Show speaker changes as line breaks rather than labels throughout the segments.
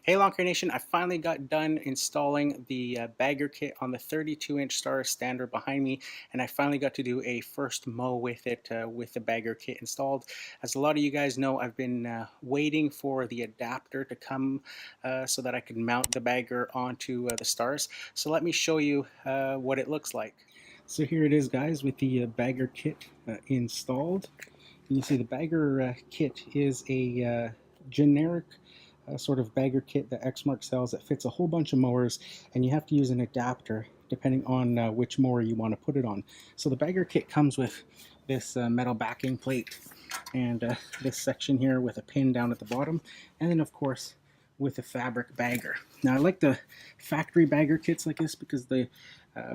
Hey Lawn Nation, I finally got done installing the bagger kit on the 32-inch Staris standard behind me, and I finally got to do a first mow with it with the bagger kit installed. As a lot of you guys know, I've been waiting for the adapter to come so that I could mount the bagger onto the Staris. So let me show you what it looks like. So here it is, guys, with the bagger kit installed. You see the bagger kit is a generic sort of bagger kit that Exmark sells that fits a whole bunch of mowers, and you have to use an adapter depending on which mower you want to put it on. So the bagger kit comes with this metal backing plate and this section here with a pin down at the bottom, and then of course with a fabric bagger. Now I like the factory bagger kits like this because the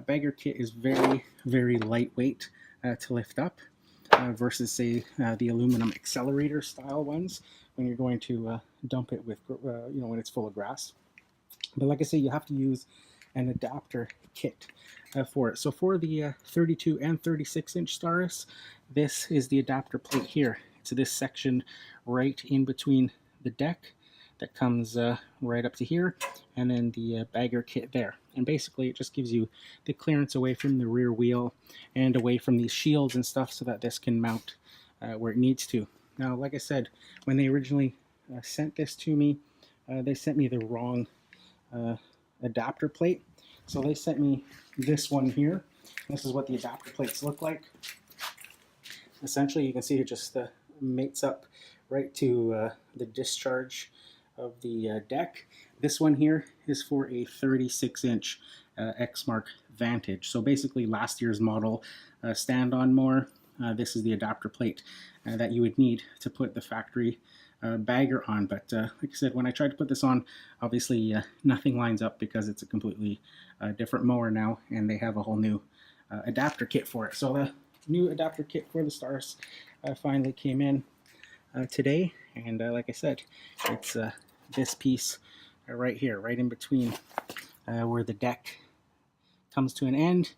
bagger kit is very lightweight to lift up versus say the aluminum accelerator style ones when you're going to dump it with when it's full of grass. But like I say, you have to use an adapter kit for it. So for the 32 and 36-inch Staris, this is the adapter plate here. It's this section right in between the deck that comes right up to here, and then the bagger kit there. And basically it just gives you the clearance away from the rear wheel and away from these shields and stuff so that this can mount where it needs to. Now, like I said, when they originally sent this to me, they sent me the wrong adapter plate. So they sent me this one here. This is what the adapter plates look like. Essentially, you can see it just mates up right to the discharge of the deck. This one here is for a 36-inch Exmark Vantage. So basically last year's model stand-on mower. This is the adapter plate that you would need to put the factory bagger on. But like I said, when I tried to put this on, obviously nothing lines up because it's a completely different mower now, and they have a whole new adapter kit for it. So the new adapter kit for the Staris finally came in today, and like I said, it's this piece right here, right in between where the deck comes to an end,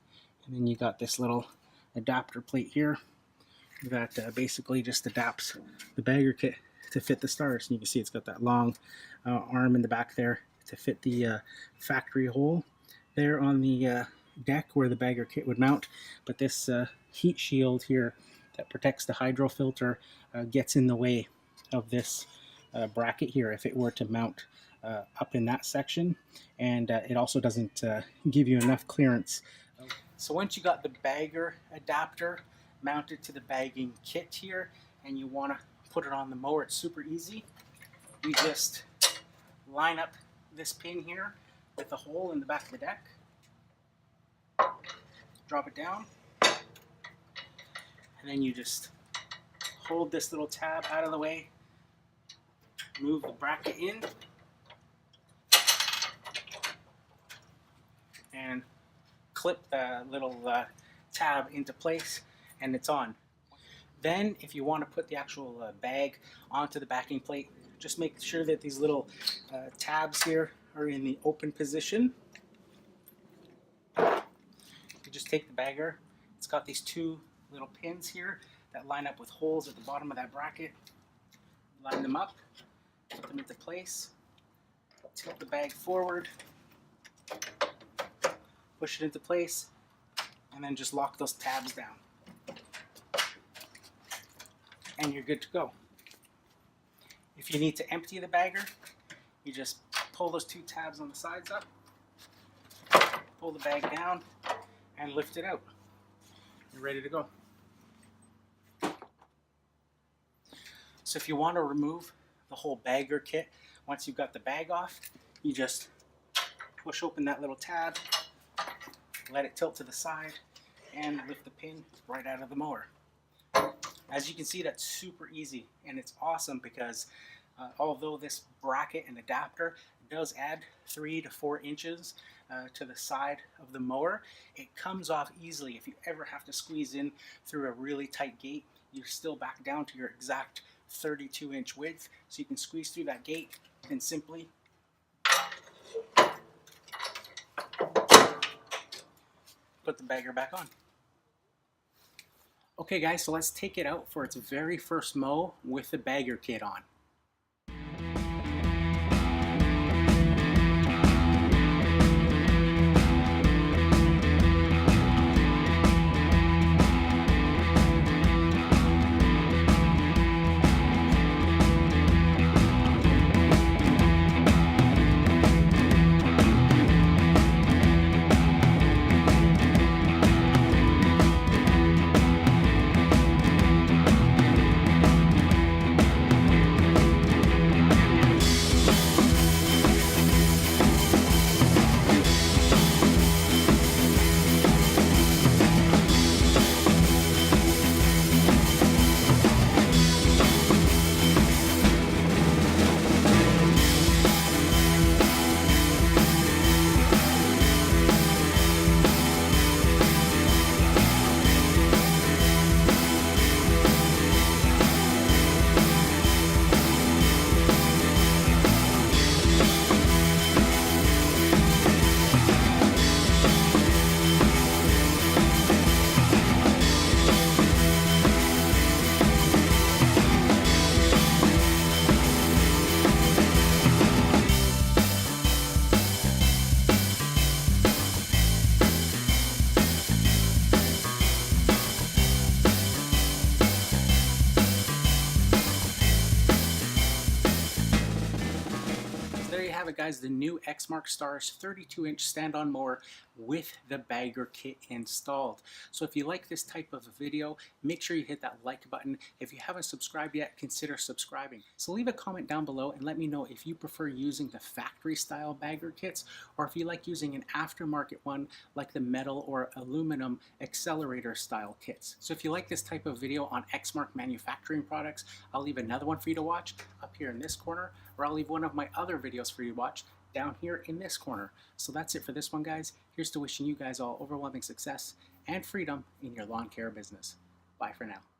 and then you got this little adapter plate here that basically just adapts the bagger kit to fit the Staris. And you can see it's got that long arm in the back there to fit the factory hole there on the deck where the bagger kit would mount. But this heat shield here that protects the hydro filter gets in the way of this bracket here if it were to mount up in that section, and it also doesn't give you enough clearance. So once you got the bagger adapter mounted to the bagging kit here and you want to put it on the mower, it's super easy. You just line up this pin here with the hole in the back of the deck, drop it down, and then you just hold this little tab out of the way, move the bracket in, and clip the little tab into place, and it's on. Then if you want to put the actual bag onto the backing plate, just make sure that these little tabs here are in the open position. You just take the bagger. It's got these two little pins here that line up with holes at the bottom of that bracket. Line them up, put them into place, tilt the bag forward, push it into place, and then just lock those tabs down. And you're good to go. If you need to empty the bagger, you just pull those two tabs on the sides up, pull the bag down, and lift it out. You're ready to go. So if you want to remove the whole bagger kit, once you've got the bag off, you just push open that little tab, let it tilt to the side, and lift the pin right out of the mower. As you can see, that's super easy, and it's awesome because although this bracket and adapter does add 3 to 4 inches to the side of the mower, it comes off easily. If you ever have to squeeze in through a really tight gate, you're still back down to your exact 32-inch width, so you can squeeze through that gate and simply put the bagger back on. Okay guys, so let's take it out for its very first mow with the bagger kit on. there you have it, guys, the new Exmark Staris 32-inch stand-on mower with the bagger kit installed. So if you like this type of video, make sure you hit that like button. If you haven't subscribed yet, consider subscribing. So leave a comment down below and let me know if you prefer using the factory style bagger kits or if you like using an aftermarket one like the metal or aluminum accelerator style kits. So if you like this type of video on Exmark manufacturing products, I'll leave another one for you to watch up here in this corner, or I'll leave one of my other videos for you to watch down here in this corner. So that's it for this one, guys. Here's to wishing you guys all overwhelming success and freedom in your lawn care business. Bye for now.